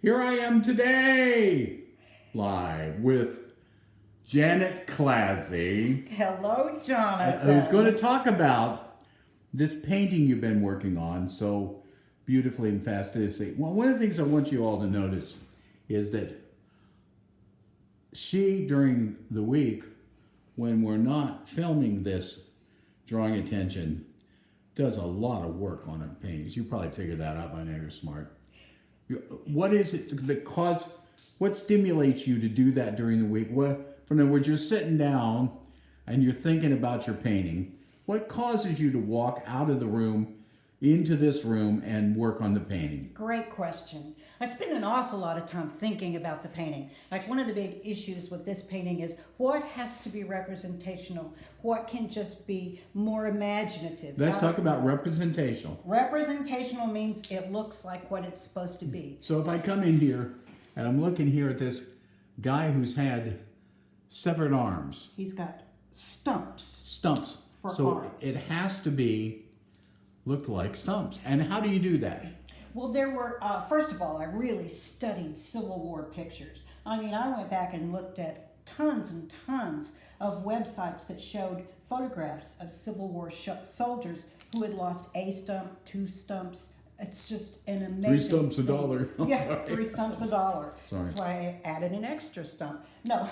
Here I am today, live with Janet Classy. Hello, Jonathan. I was going to talk about this painting you've been working on so beautifully and fastidiously. Well, one of the things I want you all to notice is that she, during the week, when we're not filming this, drawing attention, does a lot of work on her paintings. You probably figured that out by now, you're smart. What is it that what stimulates you to do that during the week? From the words, you're sitting down and you're thinking about your painting. What causes you to walk out of the room into this room and work on the painting? Great question. I spend an awful lot of time thinking about the painting. Like, one of the big issues with this painting is what has to be representational, what can just be more imaginative. Let's talk about representational. Representational means it looks like what it's supposed to be. So if I come in here and I'm looking here at this guy who's had severed arms. He's got stumps. Stumps. For so arms. It has to be look like stumps. And how do you do that? Well, there were, first of all, I really studied Civil War pictures. I mean, I went back and looked at tons and tons of websites that showed photographs of Civil War soldiers who had lost a stump, two stumps. It's just an amazing 3 stumps a thing. dollar. Yeah, Sorry. 3 stumps a dollar. Sorry. That's why I added an extra stump. No.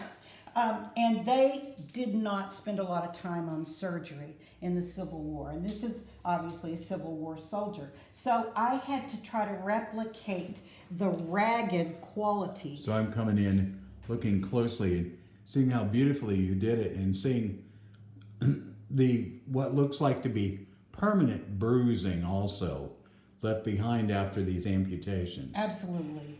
And they did not spend a lot of time on surgery in the Civil War. And this is obviously a Civil War soldier. So I had to try to replicate the ragged quality. So I'm coming in, looking closely, and seeing how beautifully you did it, and seeing what looks like to be permanent bruising also left behind after these amputations. Absolutely.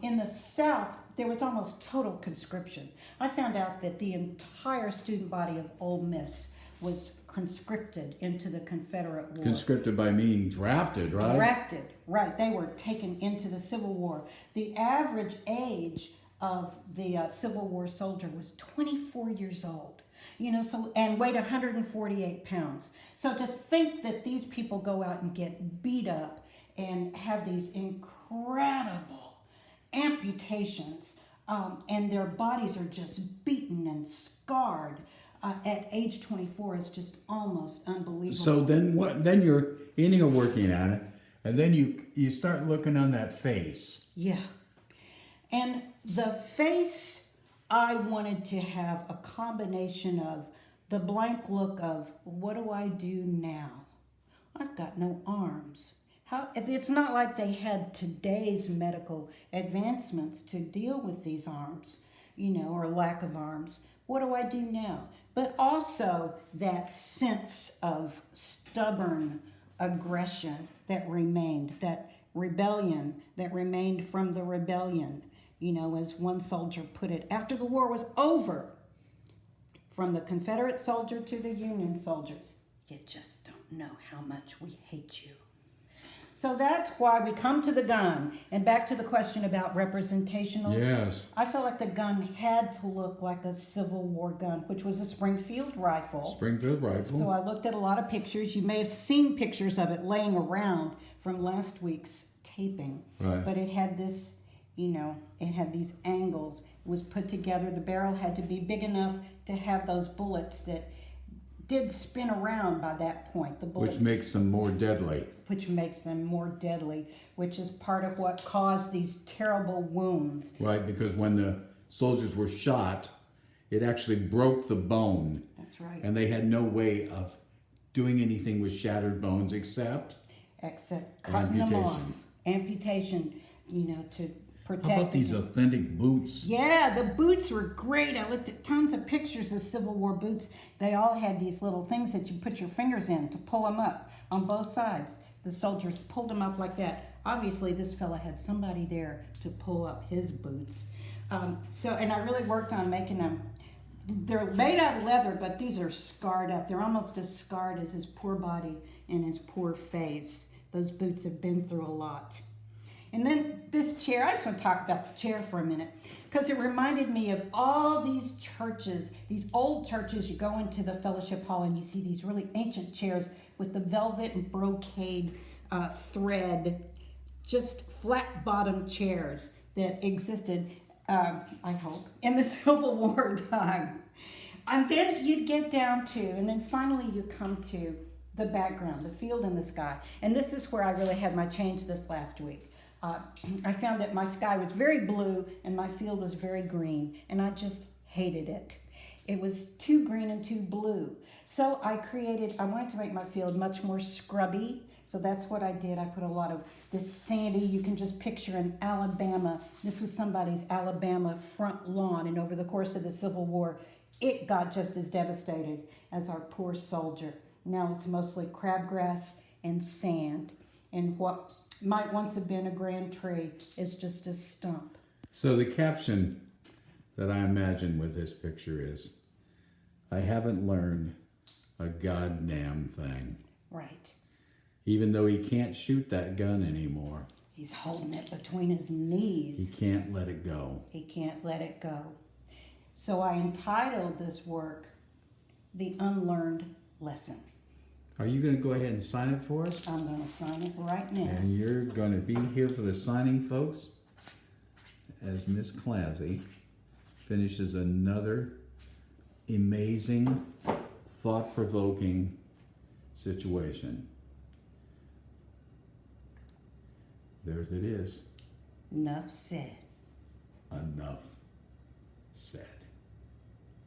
In the South, there was almost total conscription. I found out that the entire student body of Ole Miss was conscripted into the Confederate War. Conscripted by meaning drafted, right? Drafted, right. They were taken into the Civil War. The average age of the Civil War soldier was 24 years old. And weighed 148 pounds. So to think that these people go out and get beat up and have these incredible amputations, and their bodies are just beaten and scarred at age 24 is just almost unbelievable. So then what? Then you're in here working on it, and then you start looking on that face. Yeah. And the face, I wanted to have a combination of the blank look of, what do I do now? I've got no arms. It's not like they had today's medical advancements to deal with these arms, or lack of arms. What do I do now? But also that sense of stubborn aggression that remained, that rebellion that remained from the rebellion. As one soldier put it, after the war was over, from the Confederate soldier to the Union soldiers, you just don't know how much we hate you. So that's why we come to the gun. And back to the question about representational. Yes. I felt like the gun had to look like a Civil War gun, which was a Springfield rifle. Springfield rifle. So I looked at a lot of pictures. You may have seen pictures of it laying around from last week's taping. Right. But it had this, it had these angles. It was put together. The barrel had to be big enough to have those bullets that did spin around by that point. The bullets, which makes them more deadly. Which makes them more deadly, which is part of what caused these terrible wounds. Right, because when the soldiers were shot, it actually broke the bone. That's right. And they had no way of doing anything with shattered bones except cutting them off. Amputation, to protect. How about these authentic boots? Yeah, the boots were great. I looked at tons of pictures of Civil War boots. They all had these little things that you put your fingers in to pull them up on both sides. The soldiers pulled them up like that. Obviously, this fella had somebody there to pull up his boots. And I really worked on making them. They're made out of leather, but these are scarred up. They're almost as scarred as his poor body and his poor face. Those boots have been through a lot. And then this chair, I just want to talk about the chair for a minute, because it reminded me of all these churches, these old churches. You go into the fellowship hall and you see these really ancient chairs with the velvet and brocade thread just flat bottom chairs that existed, I hope, in the Civil War time. And then you'd get down to, and then finally you come to the background, the field and the sky. And this is where I really had my change this last week. I found that my sky was very blue and my field was very green, and I just hated it. It was too green and too blue. So I wanted to make my field much more scrubby. So that's what I did. I put a lot of this sandy, you can just picture in Alabama. This was somebody's Alabama front lawn, and over the course of the Civil War, it got just as devastated as our poor soldier. Now it's mostly crabgrass and sand, and what might once have been a grand tree is just a stump. So the caption that I imagine with this picture is, I haven't learned a goddamn thing. Right. Even though he can't shoot that gun anymore. He's holding it between his knees. He can't let it go. He can't let it go. So I entitled this work, The Unlearned Lesson. Are you going to go ahead and sign it for us? I'm going to sign it right now. And you're going to be here for the signing, folks, as Miss Classy finishes another amazing, thought-provoking situation. There it is. Enough said. Enough said.